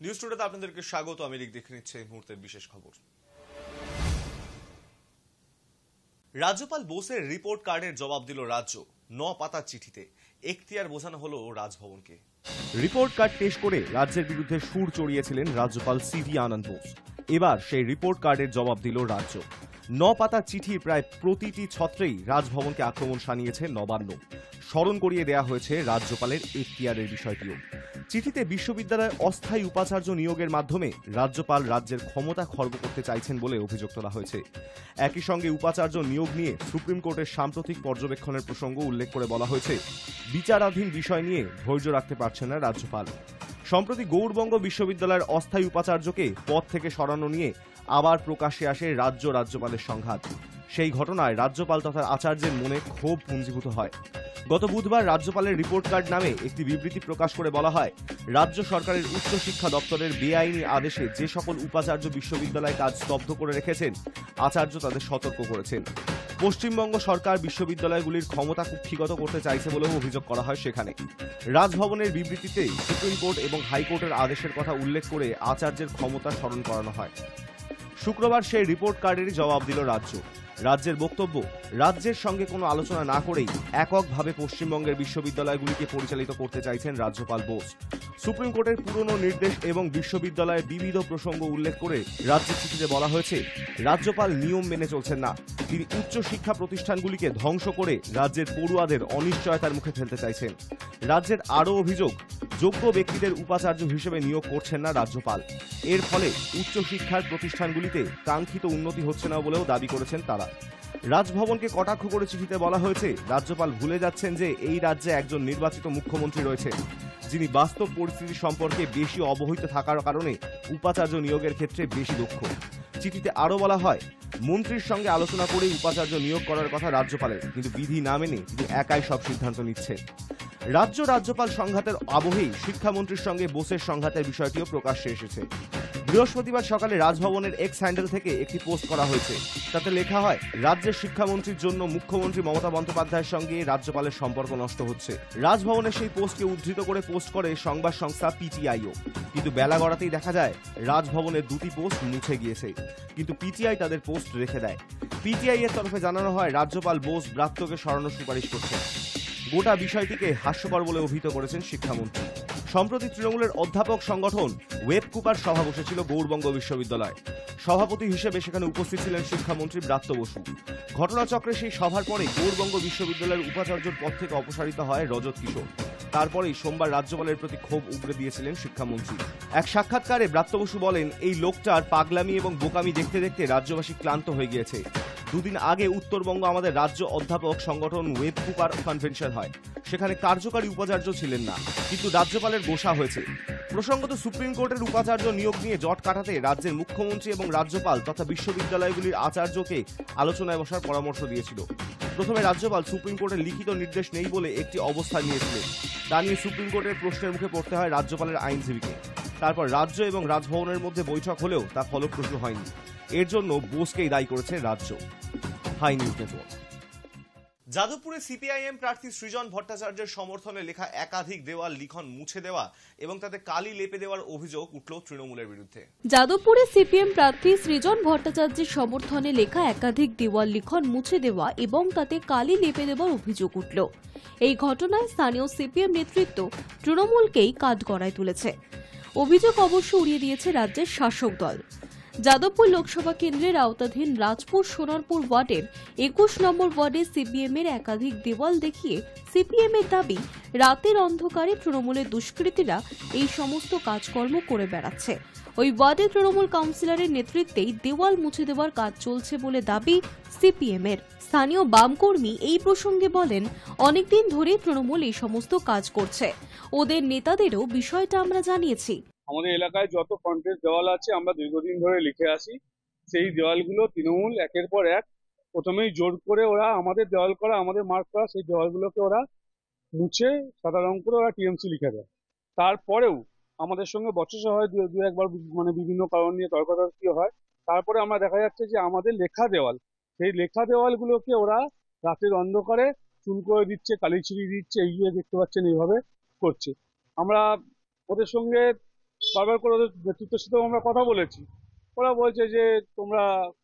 News টুডেতে আপনাদেরকে স্বাগত। আমি দেখে নিচ্ছি এই মুহূর্তের বিশেষ খবর। রাজ্যপাল বোসের রিপোর্ট কার্ডের জবাব দিল রাজ্য। 9 পাতার চিঠিতে এখতিয়ার বোঝানো হলো রাজভবনকে। রিপোর্ট কার্ড পেশ করে রাজ্যের বিরুদ্ধে সুর চড়িয়েছিলেন রাজ্যপাল সিভি আনন্দ বোস। এবার সেই রিপোর্ট কার্ডের জবাব দিল রাজ্য। 9 পাতার চিঠির প্রায় প্রতিটি ছত্রেই রাজভবনকে আক্রমণ শানিয়েছে নবান্ন। স্মরণ করিয়ে দেয়া হয়েছে রাজ্যপালের এখতিয়ারের বিষয়টিও। চিঠিতে বিশ্ববিদ্যালয়ে অস্থায়ী উপাচার্য নিয়োগের মাধ্যমে রাজ্যপাল রাজ্যের ক্ষমতা খর্ব করতে চাইছেন বলে অভিযোগ তোলা হয়েছে। একই সঙ্গে উপাচার্য নিয়োগ নিয়ে সুপ্রিম কোর্টের সাম্প্রতিক পর্যবেক্ষণের প্রসঙ্গ উল্লেখ করে বলা হয়েছে, বিচারাধীন বিষয় নিয়ে ধৈর্য রাখতে পারছেন না রাজ্যপাল। সম্প্রতি গৌড়বঙ্গ বিশ্ববিদ্যালয়ের অস্থায়ী উপাচার্যকে পদ থেকে সরানো নিয়ে আবার প্রকাশ্যে আসে রাজ্যপালের সংঘাত। সেই ঘটনায় রাজ্যপাল তথা আচার্যের মনে ক্ষোভ পুঞ্জীভূত হয়। গত বুধবার রাজ্যপালের রিপোর্ট কার্ড নামে একটি বিবৃতি প্রকাশ করে বলা হয়, রাজ্য সরকারের উচ্চ শিক্ষা দপ্তরের বেআইনি আদেশে যে সকল উপাচার্য বিশ্ববিদ্যালয়ে কাজ স্তব্ধ করে রেখেছেন, আচার্য তাদের সতর্ক করেছেন। পশ্চিমবঙ্গ সরকার বিশ্ববিদ্যালয়গুলির ক্ষমতা কুক্ষিগত করতে চাইছে বলেও অভিযোগ করা হয় সেখানে। রাজভবনের বিবৃতিতে সুপ্রিম কোর্ট এবং হাইকোর্টের আদেশের কথা উল্লেখ করে আচার্যের ক্ষমতা স্মরণ করানো হয়। শুক্রবার সেই রিপোর্ট কার্ডেরই জবাব দিল রাজ্য। রাজ্যের বক্তব্য, রাজ্যের সঙ্গে কোনো আলোচনা না করেই এককভাবে পশ্চিমবঙ্গের বিশ্ববিদ্যালয়গুলিকে পরিচালিত করতে চাইছেন রাজ্যপাল বোস। সুপ্রিম কোর্টের পুরনো নির্দেশ এবং বিশ্ববিদ্যালয়ের বিবিধ প্রসঙ্গ উল্লেখ করে রাজ্যের চিঠিতে বলা হয়েছে, রাজ্যপাল নিয়ম মেনে চলছেন না। তিনি উচ্চ শিক্ষা প্রতিষ্ঠানগুলিকে ধ্বংস করে রাজ্যের পড়ুয়াদের অনিশ্চয়তার মুখে ফেলতে চাইছেন। রাজ্যের আরও অভিযোগ, যোগ্য ব্যক্তিদের উপাচার্য হিসেবে নিয়োগ করছেন না রাজ্যপাল। এর ফলে উচ্চশিক্ষার প্রতিষ্ঠানগুলিতে কাঙ্ক্ষিত উন্নতি হচ্ছে না বলেও দাবি করেছেন তারা। রাজভবনকে কটাক্ষ করে চিঠিতে বলা হয়েছে, রাজ্যপাল ভুলে যাচ্ছেন যে এই রাজ্যে একজন নির্বাচিত মুখ্যমন্ত্রী রয়েছে, যিনি বাস্তব পরিস্থিতি সম্পর্কে বেশি অবহিত থাকার কারণে উপাচার্য নিয়োগের ক্ষেত্রে বেশি দক্ষ। চিঠিতে আরও বলা হয়, মন্ত্রীর সঙ্গে আলোচনা করেই উপাচার্য নিয়োগ করার কথা রাজ্যপালের, কিন্তু বিধি না মেনে তিনি একাই সব সিদ্ধান্ত নিচ্ছেন। রাজ্যপাল সংঘাতের আবহেই শিক্ষামন্ত্রীর সঙ্গে বোসের সংঘাতের বিষয়টিও প্রকাশ্যে এসেছে। বৃহস্পতিবার সকালে রাজভবনের এক্স হ্যান্ডেল থেকে একটি পোস্ট করা হয়েছে। তাতে লেখা হয়, রাজ্যের শিক্ষামন্ত্রীর জন্য মুখ্যমন্ত্রী মমতা বন্দ্যোপাধ্যায়ের সঙ্গে রাজ্যপালের সম্পর্ক নষ্ট হচ্ছে। রাজভবনের সেই পোস্টকে উদ্ধৃত করে পোস্ট করে সংবাদ সংস্থা পিটিআইও। কিন্তু বেলা গড়াতেই দেখা যায় রাজভবনের দুটি পোস্ট মুছে গিয়েছে, কিন্তু পিটিআই তাদের পোস্ট রেখে দেয়। পিটিআই এর তরফে জানানো হয়, রাজ্যপাল বোস ব্রাত্যকে সরানোর সুপারিশ করছেন। গোটা বিষয়টিকে হাস্যকর বলে অভিহিত করেছেন শিক্ষামন্ত্রী। সম্প্রতি তৃণমূলের অধ্যাপক সংগঠন ওয়েবকুপার সভা বসেছিল গৌড়বঙ্গ বিশ্ববিদ্যালয়। সভাপতি হিসেবে সেখানে উপস্থিত ছিলেন শিক্ষামন্ত্রী ব্রাত্য বসু। ঘটনাচক্রে সেই সভার পরে গৌড়বঙ্গ বিশ্ববিদ্যালয়ের উপাচার্যর পদ থেকে অপসারিত হয় রজত কিশোর। তারপরেই সোমবার রাজ্যপালের প্রতি ক্ষোভ উগরে দিয়েছিলেন শিক্ষামন্ত্রী। এক সাক্ষাৎকারে ব্রাত্য বসু বলেন, এই লোকটার পাগলামি এবং বোকামি দেখতে দেখতে রাজ্যবাসী ক্লান্ত হয়ে গিয়েছে। দুদিন আগে উত্তরবঙ্গ আমাদের রাজ্য অধ্যাপক সংগঠন ওয়েবকুপার কনভেনশন হয়, সেখানে কার্যকারী উপাচার্য ছিলেন না, কিন্তু রাজ্যপালের গোসা হয়েছে। প্রসঙ্গত, সুপ্রিম কোর্টের উপাচার্য নিয়োগ নিয়ে জট কাটাতে রাজ্যের মুখ্যমন্ত্রী এবং রাজ্যপাল তথা বিশ্ববিদ্যালয়গুলির আচার্যকে আলোচনায় বসার পরামর্শ দিয়েছিল। প্রথমে রাজ্যপাল সুপ্রিম কোর্টের লিখিত নির্দেশ নেই বলে একটি অবস্থান নিয়েছিলেন। তা নিয়ে সুপ্রিম কোর্টের প্রশ্নের মুখে পড়তে হয় রাজ্যপালের আইনজীবীকে। তারপর রাজ্য এবং রাজভবনের মধ্যে বৈঠক হলেও তা ফলপ্রসূ হয়নি। এর জন্য বোসকেই দায়ী করেছে রাজ্য। Hi news network. যাদবপুরে সিপিআইএম প্রার্থী সৃজন ভট্টাচার্যের সমর্থনে লেখা একাধিক দেওয়াল লিখন মুছে দেওয়া এবং তাতে কালি লেপে দেওয়ার অভিযোগ উঠল তৃণমূলের বিরুদ্ধে। যাদবপুরে সিপিএম প্রার্থী সৃজন ভট্টাচার্যের সমর্থনে লেখা একাধিক দেওয়াল লিখন মুছে দেওয়া এবং তাতে কালি লেপে দেওয়ার অভিযোগ উঠল। এই ঘটনায় স্থানীয় সিপিএম নেতৃত্ব তৃণমূলকেই কাঠগড়ায় তুলেছে। অভিযোগ অবশ্য উড়িয়ে দিয়েছে রাজ্যের শাসক দল। যাদবপুর লোকসভা কেন্দ্রের আওতাধীন রাজপুর সোনারপুর ওয়ার্ডের 21 নম্বর ওয়ার্ডে সিপিএম এর একাধিক দেওয়াল দেখিয়ে সিপিএম এর দাবি, রাতের অন্ধকারে তৃণমূলের দুষ্কৃতীরা এই সমস্ত কাজকর্ম করে বেড়াচ্ছে। ওই ওয়ার্ডে তৃণমূল কাউন্সিলরের নেতৃত্বেই দেওয়াল মুছে দেওয়ার কাজ চলছে বলে দাবি সিপিএম এর। স্থানীয় বাম কর্মী এই প্রসঙ্গে বলেন, অনেকদিন ধরে তৃণমূল এই সমস্ত কাজ করছে, ওদের নেতাদেরও বিষয়টা আমরা জানিয়েছি। আমাদের এলাকায় যত ফ্রন্টেজ দেওয়াল আছে আমরা দীর্ঘদিন ধরে লিখে আসি, সেই দেওয়ালগুলো তৃণমূল একের পর এক প্রথমেই জোর করে ওরা আমাদের দেওয়াল করা, আমাদের মার্ক করা সেই দেওয়ালগুলোকে ওরা মুছে সাদা রং করে ওরা টিএমসি লিখে দেয়। তারপরেও আমাদের সঙ্গে বচসা হয়, দু একবার মানে বিভিন্ন কারণ নিয়ে তর্কাতর্কি হয়। তারপরে আমরা দেখা যাচ্ছে যে আমাদের লেখা দেওয়াল, সেই লেখা দেওয়ালগুলোকে ওরা রাতের অন্ধকারে চুন করে দিচ্ছে, কালি ছিড়িয়ে দিচ্ছে, এই যে দেখতে পাচ্ছেন এইভাবে করছে। আমরা ওদের সঙ্গে বারবার করে ওদের নেতৃত্বের সাথেও আমরা কথা বলেছি। ওরা বলছে যে তোমরা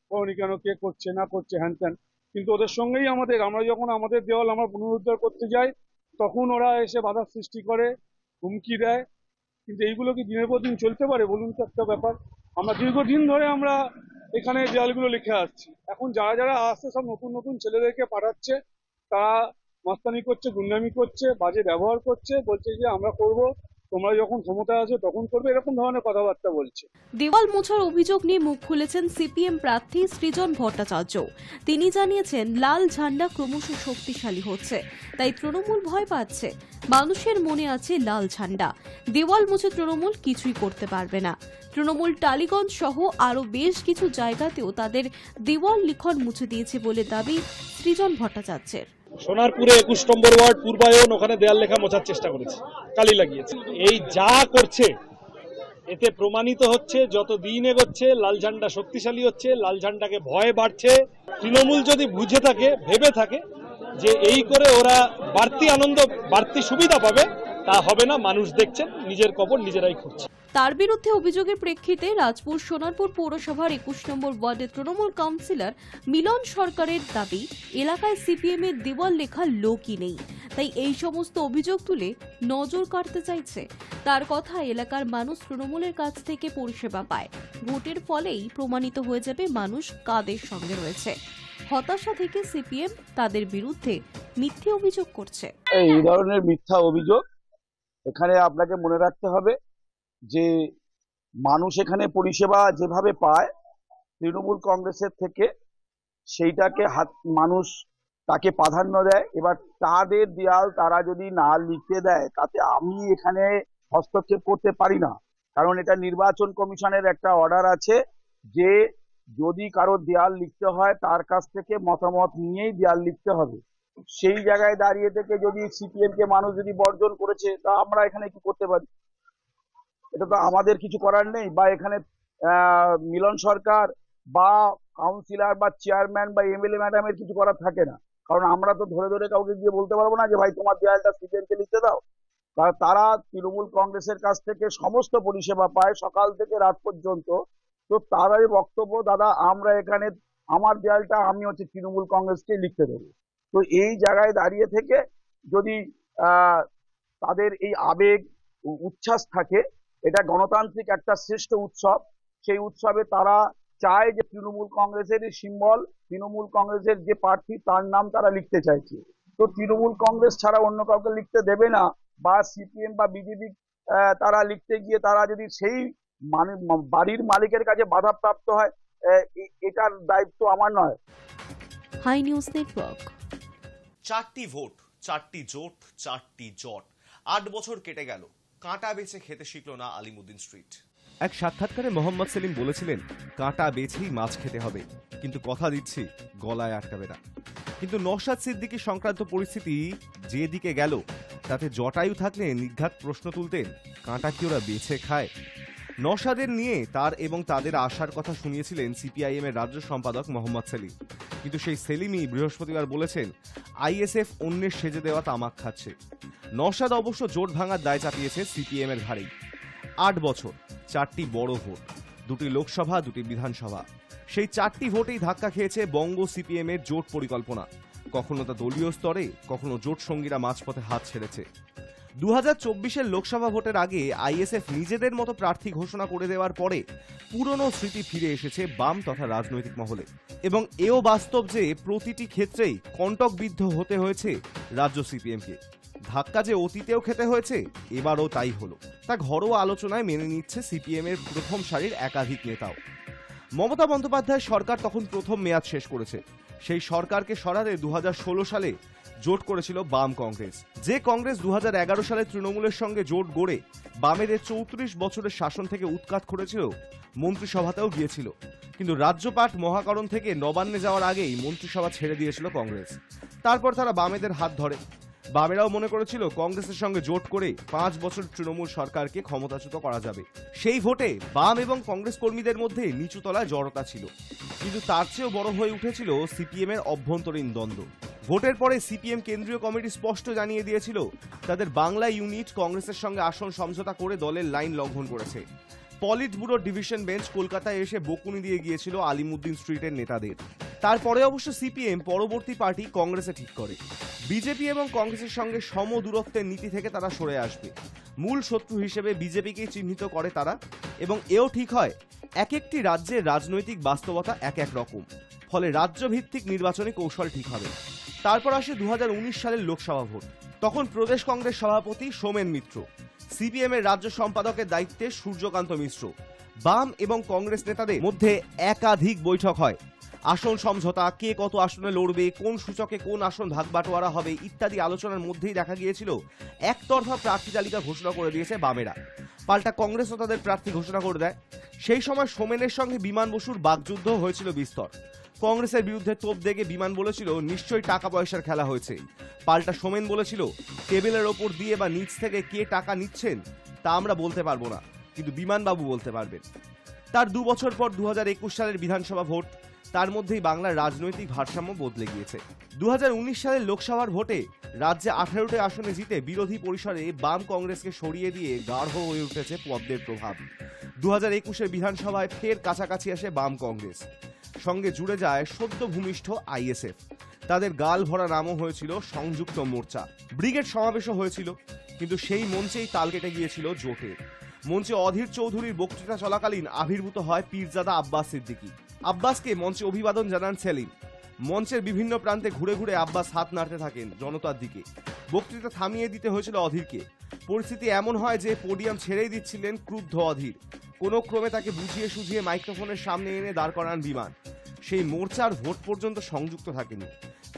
করনি কেন, কে করছে না করছে হ্যান ত্যান। কিন্তু ওদের সঙ্গেই আমরা যখন আমাদের দেওয়াল আমরা পুনরুদ্ধার করতে যাই, তখন ওরা এসে বাধার সৃষ্টি করে, হুমকি দেয়। কিন্তু এইগুলো কি দিনের পর দিন চলতে পারে বলুন তো একটা ব্যাপার। আমরা দীর্ঘদিন ধরে আমরা এখানে দেওয়ালগুলো লিখে আসছি। এখন যারা যারা আসছে সব নতুন নতুন ছেলেদেরকে পাঠাচ্ছে, তারা মাস্তানি করছে, গুন্ডামি করছে, বাজে ব্যবহার করছে, বলছে যে আমরা করব, তোমরা যখন ক্ষমতা আছে তখন করবে, এরকম ধরনের কথাবার্তা বলছে। দেওয়াল মোছার অভিযোগ নিয়ে মুখ খুলেছেন সিপিএম প্রার্থী সৃজন ভট্টাচার্য। তিনি জানিয়েছেন লাল ঝান্ডা ক্রমশ শক্তিশালী হচ্ছে, তাই তৃণমূল ভয় পাচ্ছে। মানুষের মনে আছে লাল ঝান্ডা, দেওয়াল মুছে তৃণমূল কিছুই করতে পারবে না। তৃণমূল টালিগঞ্জ সহ আরও বেশ কিছু জায়গাতেও তাদের দেওয়াল লিখন মুছে দিয়েছে বলে দাবি সৃজন ভট্টাচার্যের। সোনারপুরে 21 নম্বর ওয়ার্ড পূর্বায়ন, ওখানে দেয়াল লেখা মোছার চেষ্টা করেছে, কালি লাগিয়েছে। এই যা করছে এতে প্রমাণিত হচ্ছে যত দিন এগোচ্ছে লাল ঝান্ডা শক্তিশালী হচ্ছে, লাল ঝান্ডাকে ভয় বাড়ছে। তৃণমূল যদি বুঝে থাকে, ভেবে থাকে যে এই করে ওরা বাড়তি আনন্দ, বাড়তি সুবিধা পাবে, তা হবে না। মানুষ দেখছেন, নিজের কবর নিজেরাই খুঁড়ছে। তার বিরুদ্ধে অভিযোগের প্রেক্ষিতে রাজপুর সোনারপুর পৌরসভার 21 নম্বর ওয়ার্ডের তৃণমূল কাউন্সিলর মিলন সরকারের দাবি, এলাকায় সিপিএম এর দেওয়াল লেখার লোকই নেই, তাই এই সমস্ত অভিযোগ তুলে নজর কাটতে চাইছে। তার কথা, এলাকার মানুষ তৃণমূলের কাছ থেকে পরিষেবা পায়, ভোটের ফলেই প্রমাণিত হয়ে যাবে মানুষ কাদের সঙ্গে রয়েছে। হতাশা থেকে সিপিএম তাদের বিরুদ্ধে মিথ্যে অভিযোগ করছে। এই ধরনের মিথ্যা অভিযোগ, এখানে আপনাকে মনে রাখতে হবে যে মানুষ এখানে পরিষেবা যেভাবে পায় তৃণমূল কংগ্রেসের থেকে, সেইটাকে মানুষ তাকে প্রাধান্য দেয়। এবার তাদের দেয়াল তারা যদি না লিখতে দেয়, তাতে আমি এখানে হস্তক্ষেপ করতে পারি না, কারণ এটা নির্বাচন কমিশনের একটা অর্ডার আছে যে যদি কারো দেয়াল লিখতে হয় তার কাছ থেকে মতামত নিয়েই দেয়াল লিখতে হবে। সেই জায়গায় দাঁড়িয়ে থেকে যদি সিপিএম কে মানুষ যদি বর্জন করেছে, তা আমরা এখানে কি করতে পারি? এটা তো আমাদের কিছু করার নেই। বা এখানে মিলন সরকার বা কাউন্সিলর বা চেয়ারম্যান বা এমএলএ ম্যাডামের কিছু করার থাকে না, কারণ আমরা তো ধরে ধরে কাউকে গিয়ে বলতে পারবো না যে ভাই তোমার দেয়ালটা সিপিএম কে লিখতে দাও। কারণ তারা তৃণমূল কংগ্রেসের কাছ থেকে সমস্ত পরিষেবা পায় সকাল থেকে রাত পর্যন্ত। তো তারাই বক্তব্য, দাদা আমরা এখানে আমার দেয়ালটা আমি তৃণমূল কংগ্রেসকে লিখতে দেবো। তো এই জায়গায় দাঁড়িয়ে থেকে যদি তাদের এই আবেগ উচ্ছ্বাস থাকে, এটা গণতান্ত্রিক একটা শ্রেষ্ঠ উৎসব, সেই উৎসবে তারা চায় যে তৃণমূল কংগ্রেসের সিম্বল, তৃণমূল কংগ্রেসের যে প্রার্থী তার নাম তারা লিখতে চাইছে। তো তৃণমূল কংগ্রেস ছাড়া অন্য কাউকে লিখতে দেবে না, বা সিপিএম বা বিজেপি তারা লিখতে গিয়ে তারা যদি সেই বাড়ির মালিকের কাছে বাধাপ্রাপ্ত হয়, এটার দায়িত্ব আমার নয়। Hi news Network. 4টি ভোট, 4টি জোট, 4টি জট। 8 বছর কেটে গেল, কাঁটা বেছে খেতে শিখল না আলিমুদ্দিন স্ট্রিট। এক সাক্ষাৎকারে মোহাম্মদ সেলিম বলেছিলেন, কাঁটা বেছেই মাছ খেতে হবে, কিন্তু কথা দিচ্ছি গলায় আটকাবে না। কিন্তু নওশাদ সিদ্দিকী সংক্রান্ত পরিস্থিতি যেদিকে গেল, তাতে জটায়ু থাকলে নির্ঘাত প্রশ্ন তুলতেন, কাঁটা কি ওরা বেছে খায়? নওশাদের নিয়ে তার এবং তাদের আশার কথা শুনিয়েছিলেন সিপিআইএম এর রাজ্য সম্পাদক মোহাম্মদ সেলিম। কিন্তু সেই সেলিমই বৃহস্পতিবার বলেছেন, আইএসএফ অন্যের সেজে দেওয়া তামাক খাচ্ছে। নওশাদ অবশ্য জোট ভাঙার দায় চাপিয়েছে সিপিএম এর ঘাড়েই। 8 বছর, 4টি বড় ভোট, 2টি লোকসভা, 2টি বিধানসভা। সেই 4টি ভোটেই ধাক্কা খেয়েছে বঙ্গ সিপিএম এর জোট পরিকল্পনা। কখনো তা দলীয় স্তরে, কখনো জোট সঙ্গীরা মাঝপথে হাত ছেড়েছে। 2024-এর লোকসভা ভোটের আগে আইএসএফ নিজেদের মতো প্রার্থী ঘোষণা করে দেওয়ার পরে পুরনো স্মৃতি ফিরে এসেছে বাম তথা রাজনৈতিক মহলে, এবং এও বাস্তব যে প্রতিটি ক্ষেত্রেই কণ্টকবিদ্ধ হতে হয়েছে রাজ্য সিপিএমকে। ধাক্কা যে অতীতেও খেতে হয়েছে, এবারও তাই হলো। তা ঘরোয়া আলোচনায় মেনে নিচ্ছে সিপিএম এর প্রথম সারির একাধিক নেতাও। মমতা বন্দ্যোপাধ্যায় সরকার তখন প্রথম মেয়াদ শেষ করেছে। সেই সরকারকে সরাতে 2016 সালে জোট করেছিল বাম কংগ্রেস। যে কংগ্রেস 2011 সালে তৃণমূলের সঙ্গে জোট গড়ে বামেদের 34 বছরের শাসন থেকে উৎখাত করেছিল, মন্ত্রিসভাতেও গিয়েছিল। কিন্তু রাজ্যপাট মহাকরণ থেকে নবান্নে যাওয়ার আগেই মন্ত্রিসভা ছেড়ে দিয়েছিল কংগ্রেস। তারপর তারা বামেদের হাত ধরে। বামেরাও মনে করেছিল কংগ্রেসের সঙ্গে জোট করে 5 বছর তৃণমূল সরকারকে ক্ষমতাচ্যুত করা যাবে। সেই ভোটে বাম এবং কংগ্রেস কর্মীদের মধ্যে নিচুতলায় জড়তা ছিল। কিন্তু তার চেয়েও বড় হয়ে উঠেছিল সিপিএম এর অভ্যন্তরীণ দ্বন্দ্ব। ভোটের পরে সিপিএম কেন্দ্রীয় কমিটি স্পষ্ট জানিয়ে দিয়েছিল তাদের বাংলা ইউনিট কংগ্রেসের সঙ্গে আসন সমঝোতা করে দলের লাইন লঙ্ঘন করেছে। পলিট ব্যুরো ডিভিশন বেঞ্চ কলকাতায় এসে বকুনি দিয়ে গিয়েছিল আলিমুদ্দিন স্ট্রিটের নেতাদের। তারপরে অবশ্য সিপিএম পরবর্তী পার্টি কংগ্রেসে ঠিক করে বিজেপি এবং কংগ্রেসের সঙ্গে সম দূরত্বের নীতি থেকে তারা সরে আসবে। মূল শত্রু হিসেবে বিজেপিকেই চিহ্নিত করে তারা, এবং এও ঠিক হয় এক একটি রাজ্যের রাজনৈতিক বাস্তবতা এক এক রকম, ফলে রাজ্যভিত্তিক নির্বাচনী কৌশল ঠিক হবে। তারপর আসে 2019 সালের লোকসভা ভোট। তখন প্রদেশ কংগ্রেস সভাপতি সোমেন মিত্র, সিপিএম এর রাজ্য সম্পাদকের দায়িত্বে সূর্যকান্ত মিশ্র। বাম এবং কংগ্রেস নেতাদের মধ্যে একাধিক বৈঠক হয়। আসন সমঝোতা, কে কত আসনে লড়বে, কোন সূচকে কোন আসন ভাগ বাটোয়ারা হবে ইত্যাদি আলোচনার মধ্যেই দেখা গিয়েছিল একতরফা প্রার্থী তালিকা ঘোষণা করে দিয়েছে বামেরা। পাল্টা কংগ্রেসও তাদের প্রার্থী ঘোষণা করে দেয়। সেই সময় সোমেনের সঙ্গে বিমান বসুর বাগযুদ্ধ হয়েছিল বিস্তর। কংগ্রেসের বিরুদ্ধে তোপ দেগে বিমান বলেছিল নিশ্চয়ই টাকা পয়সার খেলা হয়েছে। পাল্টা সোমেন বলেছিল টেবিলের ওপর দিয়ে বা নিচ থেকে কে টাকা নিচ্ছেন তা আমরা বলতে পারবো না, কিন্তু বিমানবাবু বলতে পারবেন। তার 2 বছর পর 2021 সালের বিধানসভা ভোট, তার মধ্যেই বাংলার রাজনৈতিক ভারসাম্য বদলে গিয়েছে। 2019 সালের লোকসভার ভোটে রাজ্যে 18টি আসনে জিতে বিরোধী পরিসরে বাম কংগ্রেসকে সরিয়ে দিয়ে গাঢ় হয়ে উঠেছে পদ্মের প্রভাব। 2021-এর বিধানসভায় ফের কাছাকাছি আসে বাম কংগ্রেস, সঙ্গে জুড়ে যায় সদ্য ভূমিষ্ঠ আইএসএফ। তাদের গাল ভরা নামও হয়েছিল সংযুক্ত মোর্চা। ব্রিগেড সমাবেশও হয়েছিল, কিন্তু সেই মঞ্চেই তাল কেটে গিয়েছিল জোটের। মঞ্চে অধীর চৌধুরীর বক্তৃতা চলাকালীন আবির্ভূত হয় পীরজাদা আব্বাস সিদ্দিকী। আব্বাসকে মঞ্চে অভিবাদন জানান সেলিম। মঞ্চের বিভিন্ন প্রান্তে ঘুরে ঘুরে আব্বাস হাত নাড়তে থাকেন জনতার দিকে। বক্তৃতা থামিয়ে দিতে হয়েছিল অধীরকে। পরিস্থিতি এমন হয় যে পোডিয়াম ছেড়েই দিচ্ছিলেন ক্রুদ্ধ অধীর। কোনো ক্রমে তাকে বুঝিয়ে সুঝিয়ে মাইক্রোফোনের সামনে এনে দাঁড় করান বিমান। সেই মোর্চার ভোট পর্যন্ত সংযুক্ত থাকেনি।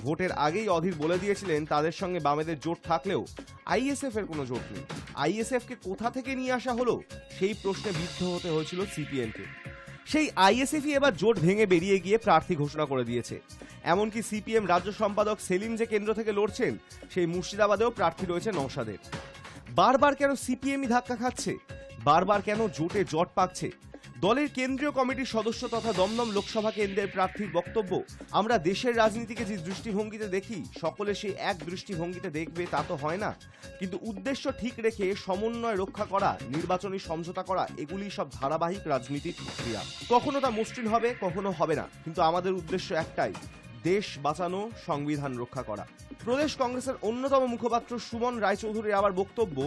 ভোটের আগেই অধীর বলে দিয়েছিলেন তাদের সঙ্গে বামেদের জোট থাকলেও আইএসএফ এর কোনো জোট নেই। আইএসএফ কে কোথা থেকে নিয়ে আসা হলো সেই প্রশ্নে বিদ্ধ হতে হয়েছিল সিপিএমকে। সেই আইএসএফই এবার জোট ভেঙে বেরিয়ে গিয়ে প্রার্থী ঘোষণা করে দিয়েছে। এমনকি সিপিএম রাজ্য সম্পাদক সেলিম যে কেন্দ্র থেকে লড়ছেন সেই মুর্শিদাবাদেও প্রার্থী রয়েছে নওশাদের। বারবার কেন সিপিএমই ধাক্কা খাচ্ছে? বারবার কেন জোটে জট পাকছে? দলের কেন্দ্রীয় কমিটির সদস্য তথা দমদম লোকসভা কেন্দ্রের প্রার্থীর বক্তব্য, আমরা দেশের রাজনীতিকে যে দৃষ্টিভঙ্গিতে দেখি সকলে সেই এক দৃষ্টিভঙ্গিতে দেখবে তা তো হয় না, কিন্তু উদ্দেশ্য ঠিক রেখে সমন্বয় রক্ষা করা, নির্বাচনী সমঝোতা করা এগুলি সব ধারাবাহিক রাজনীতির প্রক্রিয়া। কখনো তা মসৃণ হবে, কখনো হবে না, কিন্তু আমাদের উদ্দেশ্য একটাই, দেশ বাঁচানো, সংবিধান রক্ষা করা। প্রদেশ কংগ্রেসের অন্যতম মুখপাত্র সুমন রায়চৌধুরীর আবার বক্তব্য,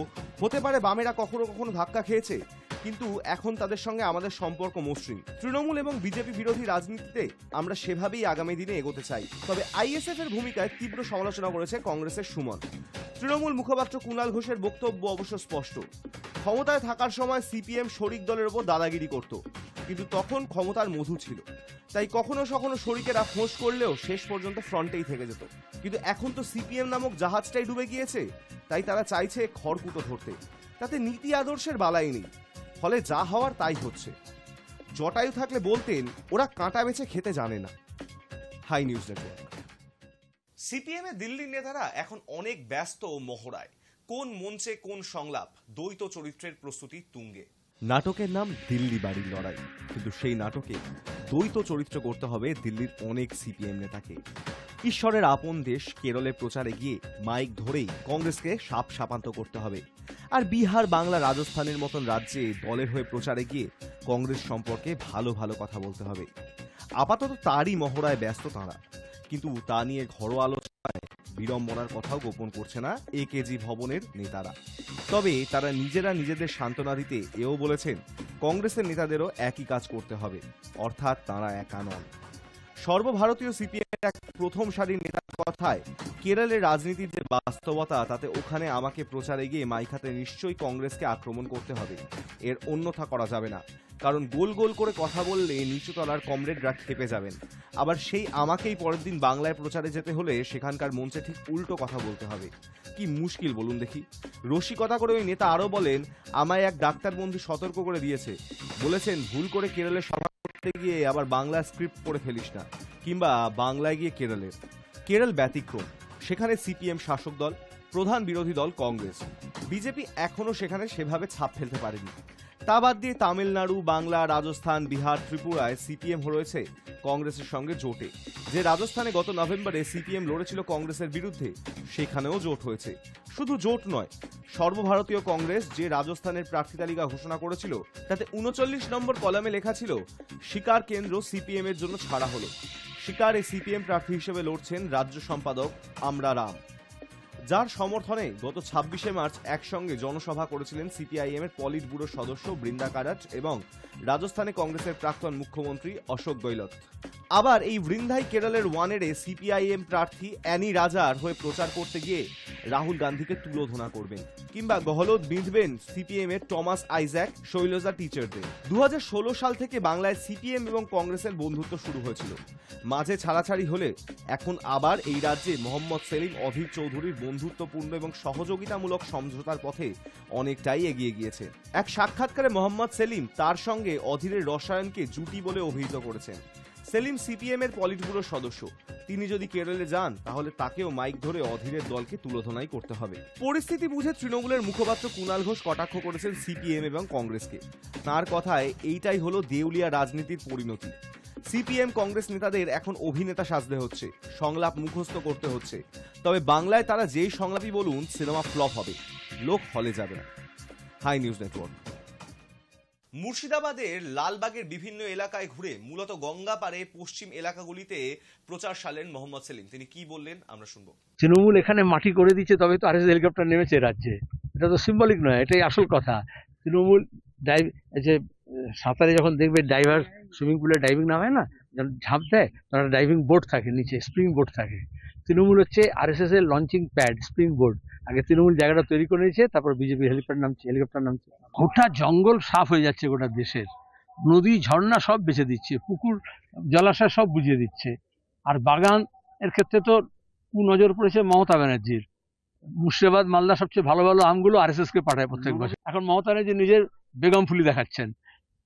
হতে পারে বামেরা কখনো কখনো ধাক্কা খেয়েছে, কিন্তু এখন তাদের সঙ্গে আমাদের সম্পর্ক মসৃণ। তৃণমূল এবং বিজেপি বিরোধী রাজনীতিতে আমরা সেভাবেই আগামী দিনে এগোতে চাই। তবে আইএসএফ এর ভূমিকায় তীব্র সমালোচনা করেছে কংগ্রেসের সুমন। তৃণমূল মুখপাত্র কুণাল ঘোষের বক্তব্য অবশ্য স্পষ্ট, ক্ষমতায় থাকার সময় সিপিএম শরিক দলের ওপর দাদাগিরি করত, কিন্তু তখন ক্ষমতার মধু ছিল, তাই কখনো কখনো শরিকেরা ফোঁস করলেও শেষ পর্যন্ত ফ্রন্টেই থেকে যেত। কিন্তু এখন তো সিপিএম নামক জাহাজটাই ডুবে গিয়েছে, তাই তারা চাইছে খড়কুটো ধরতে। তাতে নীতি আদর্শের বালাই নেই, ফলে যা হওয়ার তাই হচ্ছে। জটায়ু থাকলে বলতেন ওরা কাঁটা বেছে খেতে জানে না। Hi news network. সিপিএম এর দিল্লির নেতারা এখন অনেক ব্যস্ত ও মহড়ায়। কোন মঞ্চে কোন সংলাপ, দ্বৈত চরিত্রের প্রস্তুতি তুঙ্গে। নাটকের নাম দিল্লি বাড়ির লড়াই, কিন্তু সেই নাটকে দ্বৈত চরিত্র করতে হবে দিল্লির অনেক সিপিএম নেতাকে। ঈশ্বরের আপন দেশ কেরলে প্রচারে গিয়ে মাইক ধরেই কংগ্রেসকে সাপ সাপান্ত করতে হবে, আর বিহার, বাংলা, রাজস্থানের মতন রাজ্যে দলের হয়ে প্রচারে গিয়ে কংগ্রেস সম্পর্কে ভালো ভালো কথা বলতে হবে। আপাতত তারই মহড়ায় ব্যস্ত তাঁরা, কিন্তু তা নিয়ে ঘরোয়া আলোচনায় বিড়ম্বনার কথাও গোপন করছে না একেজি ভবনের নেতারা। তবে তারা নিজেরা নিজেদের সান্ত্বনা দিতে এও বলেছেন কংগ্রেসের নেতাদেরও একই কাজ করতে হবে, অর্থাৎ তাঁরা একা নন। সর্বভারতীয় সিপিএম এক প্রথম সারির নেতার কথায় কেরলের রাজনীতির যে বাস্তবতা, তাতে ওখানে আমাকে প্রচারে গিয়ে মাইক হাতে নিশ্চয়ই কংগ্রেসকে আক্রমণ করতে হবে, এর অন্যথা করা যাবে না। কারণ গোল গোল করে কথা বললে নিচু তলার কমরেডরা খেপে যাবেন। আবার সেই আমাকেই পরের দিন বাংলায় প্রচারে যেতে হলে সেখানকার মঞ্চে ঠিক উল্টো কথা বলতে হবে। কি মুশকিল বলুন দেখি। রসিকতা করে ওই নেতা আরও বলেন, আমায় এক ডাক্তার বন্ধু সতর্ক করে দিয়েছে, বলেছেন ভুল করে কেরলের সভা করতে গিয়ে আবার বাংলা স্ক্রিপ্ট পড়ে ফেলিস না, কিংবা বাংলায় গিয়ে কেরলের। কেরল ব্যতিক্রম, সেখানে সিপিএম শাসক দল, প্রধান বিরোধী দল কংগ্রেস। বিজেপি এখনো সেখানে সেভাবে ছাপ ফেলতে পারেনি। তা বাদ দিয়ে তামিলনাড়ু, বাংলা, রাজস্থান, বিহার, ত্রিপুরায় সিপিএম রয়েছে কংগ্রেসের সঙ্গে জোটে। যে রাজস্থানে গত নভেম্বরে সিপিএম লড়েছিল কংগ্রেসের বিরুদ্ধে, সেখানেও জোট হয়েছে। শুধু জোট নয়, সর্বভারতীয় কংগ্রেস যে রাজস্থানের প্রার্থী তালিকা ঘোষণা করেছিল তাতে ৩৯ নম্বর কলামে লেখা ছিল শিকার কেন্দ্র সিপিএম এর জন্য ছাড়া হলো। শিকারে সিপিএম প্রার্থী হিসেবে লড়ছেন রাজ্য সম্পাদক আমরা রাম, যার সমর্থনে গত ২৬শে মার্চ একসঙ্গে জনসভা করেছিলেন সিপিআইএম এর পলিট ব্যুরো সদস্য বৃন্দা কারাট এবং রাজস্থানে কংগ্রেসের প্রাক্তন মুখ্যমন্ত্রী অশোক গেহলট। আবার এই বৃন্দাই কেরলের ওয়ানেডে সিপিআইএম প্রার্থী অ্যানি রাজার হয়ে প্রচার করতে গিয়ে রাহুল গান্ধীকে তুলোধনা করবেন, কিংবা গহলত বিঁধবেন সিপিএম এর টমাস আইজ্যাক, শৈলজা টিচারদের। ২০১৬ সাল থেকে বাংলায় সিপিএম এবং কংগ্রেসের বন্ধুত্ব শুরু হয়েছিল। মাঝে ছাড়াছাড়ি হলে এখন আবার এই রাজ্যে মোহাম্মদ সেলিম, অধীর চৌধুরীর বন্ধুত্বপূর্ণ এবং সহযোগিতামূলক সমঝোতার পথে অনেকটাই এগিয়ে গিয়েছে। এক সাক্ষাৎকারে মোহাম্মদ সেলিম তার সঙ্গে অধীরের রসায়নকে জুটি বলে অভিহিত করেছেন। সেলিম সিপিএম এর পলিট ব্যুরো সদস্য, তিনি যদি কেরলে যান তাহলে তাকেও মাইক ধরে অধীরের দলকে তুলোধনাই করতে হবে। পরিস্থিতি বুঝে তৃণমূলের মুখপাত্র কুণাল ঘোষ কটাক্ষ করেছেন সিপিএম এবং কংগ্রেসকে। তার কথায় এইটাই হলো দেউলিয়া রাজনীতির পরিণতি। সিপিএম কংগ্রেস নেতাদের এখন অভিনেতা সাজতে হচ্ছে, সংলাপ মুখস্থ করতে হচ্ছে। তবে বাংলায় তারা যেই সংলাপই বলুন, সিনেমা ফ্লপ হবে, লোক হলে যাবে না। Hi news Network. মুর্শিদাবাদের লালবাগের বিভিন্ন এলাকায় ঘুরে মূলত গঙ্গাপাড়ে পশ্চিম এলাকাগুলিতে প্রচার সারলেন মোহাম্মদ সেলিম। তিনি কি বললেন আমরা শুনবো। তৃণমূল এখানে মাটি করে দিচ্ছে, তবে তো আরএস হেলিকপ্টার নেমেছে রাজ্যে। এটা তো সিম্বলিক নয়, এটাই আসল কথা। তৃণমূল যে সাঁতারে যখন দেখবে ড্রাইভার সুইমিং পুলে ডাইভিং নামে না, যখন ঝাঁপ দেয় তখন ডাইভিং বোর্ড থাকে, নিচে স্প্রিং বোর্ড থাকে। তৃণমূল হচ্ছে আরএসএস এর লঞ্চিং প্যাড, স্প্রিং বোর্ড। আগে তৃণমূল জায়গাটা তৈরি করে নিয়েছে, তারপর বিজেপি হেলিকপ্টার নামছে। গোটা জঙ্গল সাফ হয়ে যাচ্ছে, গোটা দেশের নদী ঝর্ণা সব বেঁচে দিচ্ছে, পুকুর জলাশয় সব বুঝিয়ে দিচ্ছে। আর বাগান এর ক্ষেত্রে তো কুনজর পড়েছে মমতা ব্যানার্জির। মুর্শিদাবাদ, মালদা সবচেয়ে ভালো ভালো আমগুলো আরএসএস কে পাঠায় প্রত্যেক বছর। এখন মমতা ব্যানার্জি নিজের বেগম ফুলি দেখাচ্ছেন,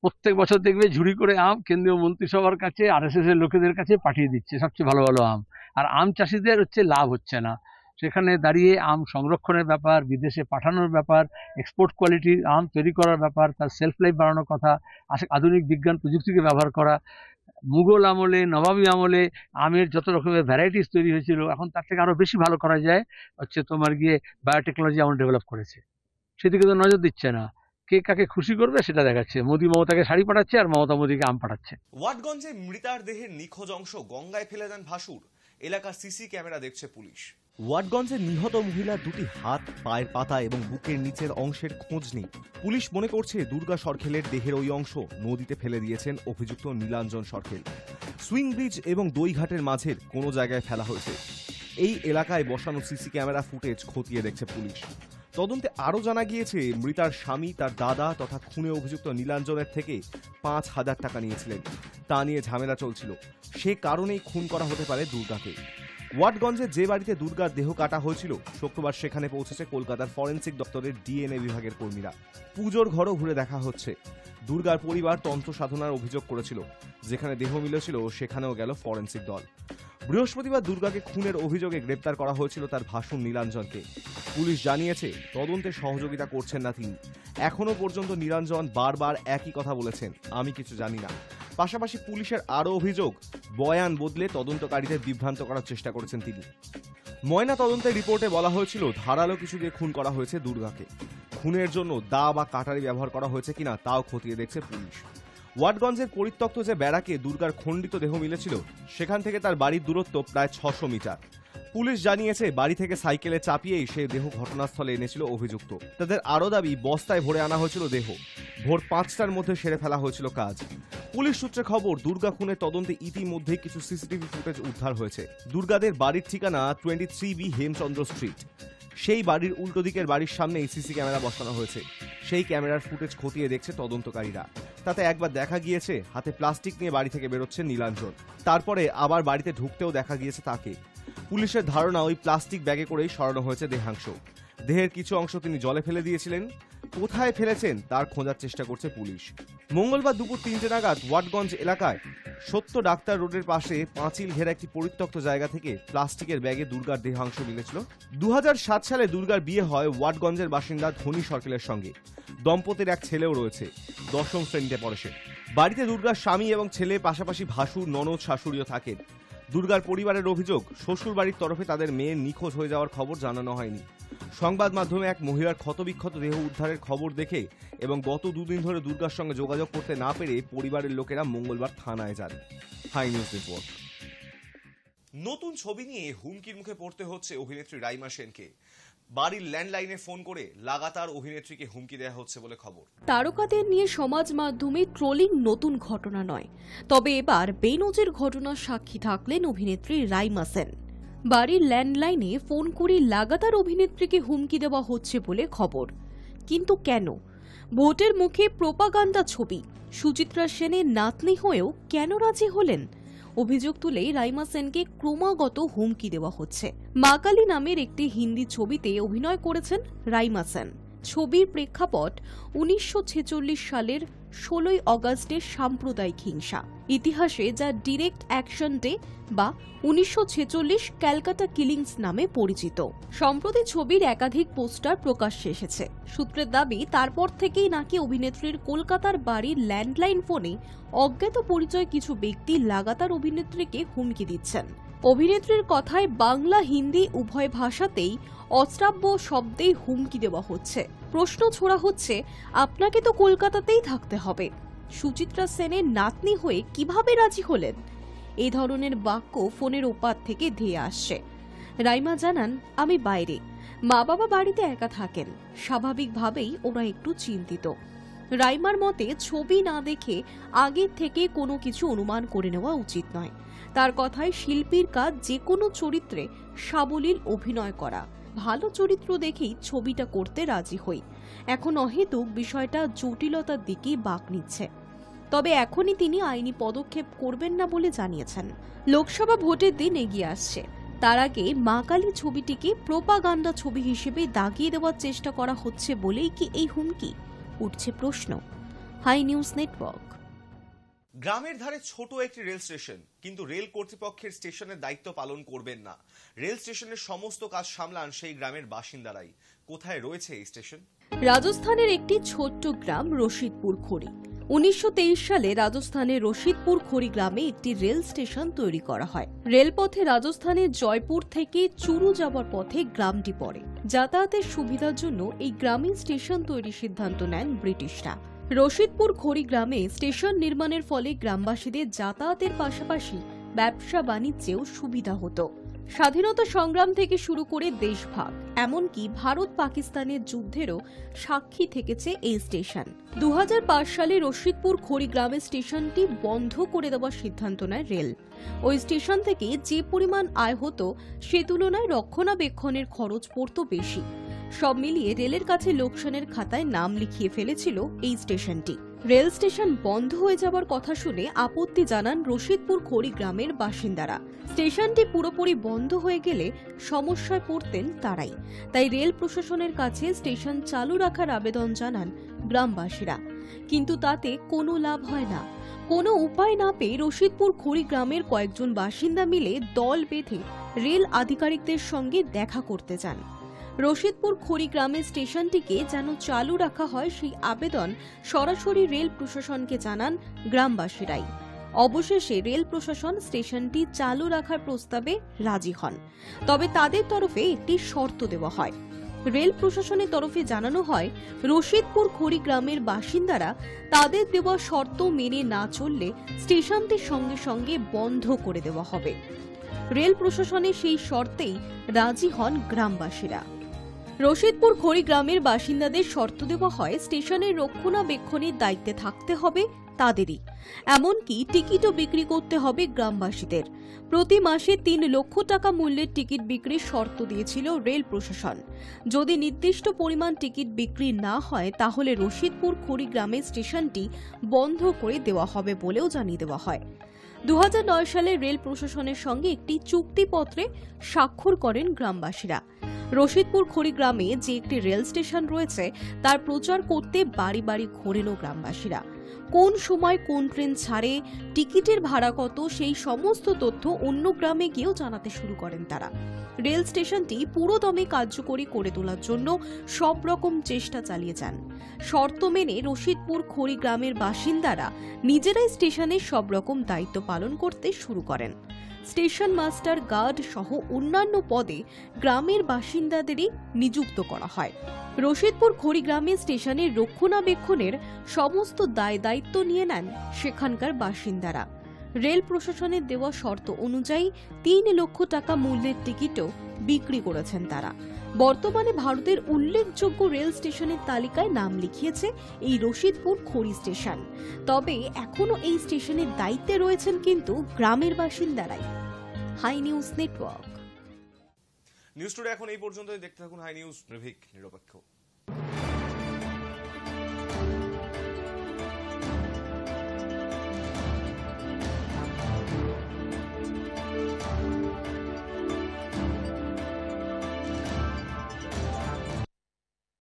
প্রত্যেক বছর দেখবে ঝুড়ি করে আম কেন্দ্রীয় মন্ত্রিসভার কাছে, আরএসএস এর লোকেদের কাছে পাঠিয়ে দিচ্ছে, সবচেয়ে ভালো ভালো আম। আর আম চাষিদের হচ্ছে লাভ হচ্ছে না। সেখানে দাঁড়িয়ে আম সংরক্ষণের ব্যাপার, বিদেশে পাঠানোর ব্যাপার, এক্সপোর্ট কোয়ালিটির আম তৈরি করার ব্যাপার, তার সেলফ লাইফ বাড়ানোর কথা, আধুনিক বিজ্ঞান প্রযুক্তিকে ব্যবহার করা। মুঘল আমলে, নবাবী আমলে আমের যত রকমের ভ্যারাইটিস তৈরি হয়েছিল, এখন তার থেকে আরো বেশি ভালো করা যায় হচ্ছে তোমার গিয়ে বায়োটেকনোলজি এমন ডেভেলপ করেছে। সেদিকে তো নজর দিচ্ছে না। কে কাকে খুশি করবে সেটা দেখাচ্ছে। মোদি মমতাকে শাড়ি পাঠাচ্ছে আর মমতা মোদিকে আম পাঠাচ্ছে। ওয়াটগঞ্জে মৃতার দেহের নিখোঁজ অংশ গঙ্গায় ফেলে দেন ভাসুর, এলাকার সিসি ক্যামেরা দেখছে পুলিশ। ওয়াটগঞ্জে নিহত মহিলার দুটি হাত, পায়ের পাতা এবং বুকের নিচের অংশের খোঁজ নেই। পুলিশ মনে করছে দুর্গা সরখেলের দেহের ওই অংশ নদীতে ফেলে দিয়েছেন অভিযুক্ত নীলাঞ্জন সরখেল। সুইং ব্রিজ এবং দইঘাটের মাঝের কোনো জায়গায় ফেলা হয়েছে। এই এলাকায় বসানো সিসি ক্যামেরা ফুটেজ খতিয়ে দেখছে পুলিশ। তদন্তে আরও জানা গিয়েছে, মৃতার স্বামী তার দাদা তথা খুনে অভিযুক্ত নীলাঞ্জনের থেকে ৫,০০০ টাকা নিয়েছিলেন। তা নিয়ে ঝামেলা চলছিল, সে কারণেই খুন করা হতে পারে দুর্গাকে। ওয়াটগঞ্জে যে বাড়িতে দুর্গার দেহ কাটা হয়েছিল, শুক্রবার সেখানে পৌঁছেছে কলকাতার ফরেন্সিক দপ্তরের ডিএনএ বিভাগের কর্মীরা। পুজোর ঘরও ঘুরে দেখা হচ্ছে। দুর্গার পরিবার তন্ত্র সাধনার অভিযোগ করেছিল, যেখানে দেহ মিলেছিল সেখানেও গেল ফরেন্সিক দল। বৃহস্পতিবার দুর্গাকে খুনের অভিযোগে গ্রেপ্তার করা হয়েছিল তার ভাসুর নীলাঞ্জনকে। পুলিশ জানিয়েছে তদন্তে সহযোগিতা করছেন না তিনি। এখনো পর্যন্ত নীলাঞ্জন বারবার একই কথা বলেছেন, আমি কিছু জানি না। পাশাপাশি পুলিশের আরও অভিযোগ, বয়ান বদলে তদন্তকারীদের বিভ্রান্ত করার চেষ্টা করেছেন তিনি। ময়না তদন্তের রিপোর্টে বলা হয়েছিল ধারালো কিছু দিয়ে খুন করা হয়েছে দুর্গাকে। খুনের জন্য দা বা কাটারি ব্যবহার করা হয়েছে কিনা তাও খতিয়ে দেখছে পুলিশ। ওয়াটগঞ্জের পরিত্যক্ত যে ব্যারাকে দুর্গার খণ্ডিত দেহ মিলেছিল, সেখান থেকে তার বাড়ির দূরত্ব প্রায় ৬০০ মিটার। পুলিশ জানিয়েছে বাড়ি থেকে সাইকেলে চাপিয়েই সে দেহ ঘটনাস্থলে এনেছিল অভিযুক্ত। তাদের আরও দাবি, বস্তায় ভরে আনা হয়েছিল দেহ, ভোর ৫টার মধ্যে সেরে ফেলা হয়েছিল কাজ। পুলিশ সূত্রে খবর, দুর্গা খুনের তদন্তে ইতিমধ্যেই কিছু সিসিটিভি ফুটেজ উদ্ধার হয়েছে। দুর্গাদের বাড়ির ঠিকানা 23B হেমচন্দ্র স্ট্রিট। সেই বাড়ির উল্টো দিকের বাড়ির সামনেই সিসি ক্যামেরা বসানো হয়েছে। সেই ক্যামেরার ফুটেজ খতিয়ে দেখছে তদন্তকারীরা। তাতে একবার দেখা গিয়েছে হাতে প্লাস্টিক নিয়ে বাড়ি থেকে বেরোচ্ছে নীলাঞ্জন, তারপরে আবার বাড়িতে ঢুকতেও দেখা গিয়েছে তাকে। পুলিশের ধারণা, ওই প্লাস্টিক ব্যাগে করেই সরানো হয়েছে দেহাংশ। দেহের কিছু অংশ তিনি জলে ফেলে দিয়েছিলেন। কোথায় ফেলেছেন তার খোঁজার চেষ্টা করছে পুলিশ। মঙ্গলবার দুপুর ৩টে নাগাদ ওয়াটগঞ্জ এলাকায় সত্য ডাক্তার রোডের পাশে পাঁচিল ঘেরা একটি পরিত্যক্ত জায়গা থেকে প্লাস্টিকের ব্যাগে দুর্গার দেহাংশ মিলেছিল। ২০০৭ সালে দুর্গার বিয়ে হয় ওয়াটগঞ্জের বাসিন্দা ধনী সরকেলের সঙ্গে। দম্পতির এক ছেলেও রয়েছে, 10ম শ্রেণীতে পড়ে সে। বাড়িতে দুর্গার স্বামী এবং ছেলে, পাশাপাশি ভাসুর, ননদ, শাশুড়িও থাকেন। দুর্গার পরিবারের অভিযোগ, শ্বশুর বাড়ির তরফে তাদের মেয়ের নিখোঁজ হয়ে যাওয়ার খবর জানানো হয়নি। সংবাদ মাধ্যমে এক মহিলার ক্ষতবিক্ষত দেহ উদ্ধারের খবর দেখে এবং গত 2 দিন ধরে দুর্গার সঙ্গে যোগাযোগ করতে না পেরে পরিবারের লোকেরা মঙ্গলবার থানায় যান। Hi News report. নতুন ছবি নিয়ে হুমকির মুখে পড়তে হচ্ছে অভিনেত্রী রাইমা সেনকে। বাড়ির ল্যান্ডলাইনে ফোন করে লাগাতার অভিনেত্রীকে হুমকি দেওয়া হচ্ছে বলে খবর। তারকাদের নিয়ে সমাজ মাধ্যমে ট্রোলিং নতুন ঘটনা নয়, তবে এবার বেনজির ঘটনার সাক্ষী থাকলেন অভিনেত্রী রাইমা সেন। বাড়ির ল্যান্ডলাইনে ফোন করে লাগাতার অভিনেত্রীকে হুমকি দেওয়া হচ্ছে বলে খবর। কিন্তু কেন? ভোটের মুখে প্রোপাগান্ডা ছবি, সুচিত্রা সেনের নাতনি হয়েও কেন রাজি হলেন? অভিযোগ তুলে রাইমা সেনকে ক্রমাগত হুমকি দেওয়া হচ্ছে। মা কালী নামের একটি হিন্দি ছবিতে অভিনয় করেছেন রাইমা সেন। ছবির প্রেক্ষাপট 1946 সালের 16ই অগাস্টের সাম্প্রদায়িক হিংসা, ইতিহাসে যা ডিরেক্ট অ্যাকশন ডে বা 1946 ক্যালকাটা কিলিংস নামে পরিচিত। সম্প্রতি ছবির একাধিক পোস্টার প্রকাশ্যে এসেছে। সূত্রের দাবি, তারপর থেকেই নাকি অভিনেত্রীর কলকাতার বাড়ির ল্যান্ডলাইন ফোনে অজ্ঞাত পরিচয় কিছু ব্যক্তি লাগাতার অভিনেত্রীকে হুমকি দিচ্ছেন। অভিনেত্রীর কথায় বাংলা হিন্দি উভয় ভাষাতেই অশ্রাব্য শব্দেই হুমকি দেওয়া হচ্ছে। প্রশ্ন ছোড়া হচ্ছে, আপনাকে তো কলকাতাতেই থাকতে হবে, সুচিত্রা সেনের নাতনি হয়ে কিভাবে রাজি হলেন? এই ধরনের বাক্য ফোনের ওপার থেকে ধেয়ে আসছে। রাইমা জানান, আমি বাইরে, মা বাবা বাড়িতে একা থাকেন, স্বাভাবিকভাবেই ওরা একটু চিন্তিত। রাইমার মতে, ছবি না দেখে আগের থেকে কোনো কিছু অনুমান করে নেওয়া উচিত নয়। তার কথায়, শিল্পীর কাজ যে কোনো চরিত্রে সাবলীল অভিনয় করা। ভালো চরিত্র দেখেই ছবিটা করতে রাজি হই। এখন অহেতুক বিষয়টা জটিলতার দিকে বাঁক নিচ্ছে। তবে এখনই তিনি আইনি পদক্ষেপ করবেন না বলে জানিয়েছেন। লোকসভা ভোটের দিন এগিয়ে আসছে, তার আগে মা কালী ছবিটিকে প্রোপাগান্ডা ছবি হিসেবে দাগিয়ে দেওয়ার চেষ্টা করা হচ্ছে বলেই কি এই হুমকি? উঠছে প্রশ্ন। Hi news Network. গ্রামের ধারে ছোট একটি রেল স্টেশন, কিন্তু রেল কর্তৃপক্ষের স্টেশনের দায়িত্ব পালন করবেন না। রেল স্টেশনের সমস্ত কাজ সামলান সেই গ্রামের বাসিন্দারাই। কোথায় রয়েছে এই স্টেশন? রাজস্থানের একটি ছোট্ট গ্রাম রশিদপুর খড়ি। 1923 সালে রাজস্থানের রশিদপুর খড়ি গ্রামে একটি রেল স্টেশন তৈরি করা হয়। রেলপথে রাজস্থানের জয়পুর থেকে চুরু যাওয়ার পথে গ্রামটি পড়ে। যাতায়াতের সুবিধার জন্য এই গ্রামে স্টেশন তৈরির সিদ্ধান্ত নেন ব্রিটিশরা। রশিদপুর খড়ি গ্রামে স্টেশন নির্মাণের ফলে গ্রামবাসীদের যাতায়াতের পাশাপাশি ব্যবসা বাণিজ্যেও সুবিধা হতো। স্বাধীনতা সংগ্রাম থেকে শুরু করে দেশভাগ, এমনকি ভারত পাকিস্তানের যুদ্ধেরও সাক্ষী থেকেছে এই স্টেশন। 2005 সালে রশিদপুর খড়ি গ্রামের স্টেশনটি বন্ধ করে দেওয়ার সিদ্ধান্ত নেয় রেল। ওই স্টেশন থেকে যে পরিমাণ আয় হতো সে তুলনায় রক্ষণাবেক্ষণের খরচ পড়ত বেশি। সব মিলিয়ে রেলের কাছে লোকসানের খাতায় নাম লিখিয়ে ফেলেছিল এই স্টেশনটি। রেল স্টেশন বন্ধ হয়ে যাওয়ার কথা শুনে আপত্তি জানান রশিদপুর খড়ি গ্রামের বাসিন্দারা। স্টেশনটি পুরোপুরি বন্ধ হয়ে গেলে সমস্যায় পড়তেন তারাই। তাই রেল প্রশাসনের কাছে স্টেশন চালু রাখার আবেদন জানান গ্রামবাসীরা, কিন্তু তাতে কোনো লাভ হয় না। কোনো উপায় না পেয়ে রশিদপুর খড়ি গ্রামের কয়েকজন বাসিন্দা মিলে দল বেঁধে রেল আধিকারিকদের সঙ্গে দেখা করতে যান। রশিদপুর খড়ি গ্রামের স্টেশনটিকে যেন চালু রাখা হয় সেই আবেদন সরাসরি রেল প্রশাসনকে জানান গ্রামবাসীরাই। অবশেষে রেল প্রশাসন স্টেশনটি চালু রাখার প্রস্তাবে রাজি হন, তবে তাদের তরফে একটি শর্ত দেওয়া হয়। রেল প্রশাসনের তরফে জানানো হয়, রশিদপুর খড়ি গ্রামের বাসিন্দারা তাদের দেওয়া শর্ত মেনে না চললে স্টেশনটির সঙ্গে সঙ্গে বন্ধ করে দেওয়া হবে। রেল প্রশাসনের সেই শর্তেই রাজি হন গ্রামবাসীরা। রশিদপুর খড়ি গ্রামের বাসিন্দাদের শর্ত দেওয়া হয়, স্টেশনের রক্ষণাবেক্ষণের দায়িত্বে থাকতে হবে তাদেরই, এমনকি টিকিটও বিক্রি করতে হবে গ্রামবাসীদের। প্রতি মাসে 3 লক্ষ টাকা মূল্যের টিকিট বিক্রির শর্ত দিয়েছিল রেল প্রশাসন। যদি নির্দিষ্ট পরিমাণ টিকিট বিক্রি না হয় তাহলে রশিদপুর খড়ি গ্রামের স্টেশনটি বন্ধ করে দেওয়া হবে বলেও জানিয়ে দেওয়া হয়। 2009 সালে রেল প্রশাসনের সঙ্গে একটি চুক্তিপত্রে স্বাক্ষর করেন গ্রামবাসীরা। রশিদপুর খড়ি গ্রামে যে একটি রেল স্টেশন রয়েছে তার প্রচার করতে বাড়ি বাড়ি ঘোরেন গ্রামবাসীরা। কোন সময় কোন ট্রেন ছাড়ে, টিকিটের ভাড়া কত, সেই সমস্ত তথ্য অন্য গ্রামে গিয়েও জানাতে শুরু করেন তারা। রেল স্টেশনটি পুরোদমে কার্যকরী করে তোলার জন্য সব রকম চেষ্টা চালিয়ে যান। শর্ত মেনে রশিদপুর খড়ি গ্রামের বাসিন্দারা নিজেরাই স্টেশনের সব রকম দায়িত্ব পালন করতে শুরু করেন। স্টেশন মাস্টার, গার্ড সহ অন্যান্য পদে গ্রামের বাসিন্দাদেরই নিযুক্ত করা হয়। রশিদপুর খড়ি গ্রামে স্টেশনের রক্ষণাবেক্ষণের সমস্ত দায়িত্ব নিয়ে নেন সেখানকার বাসিন্দারা। রেল প্রশাসনের দেওয়া শর্ত অনুযায়ী 3 লক্ষ টাকা মূল্যের টিকিটও বিক্রি করেছেন তারা। বর্তমানে ভারতের উল্লেখযোগ্য রেল স্টেশনের তালিকায় নাম লিখিয়েছে এই রশিদপুর খড়ি স্টেশন। তবে এখনো এই স্টেশনের দায়িত্বে রয়েছেন কিন্তু গ্রামের বাসিন্দারাই। Hi news network. News today এখন এই পর্যন্তই। দেখতে থাকুন হাই নিউজ, নির্ভীক, নিরপেক্ষ।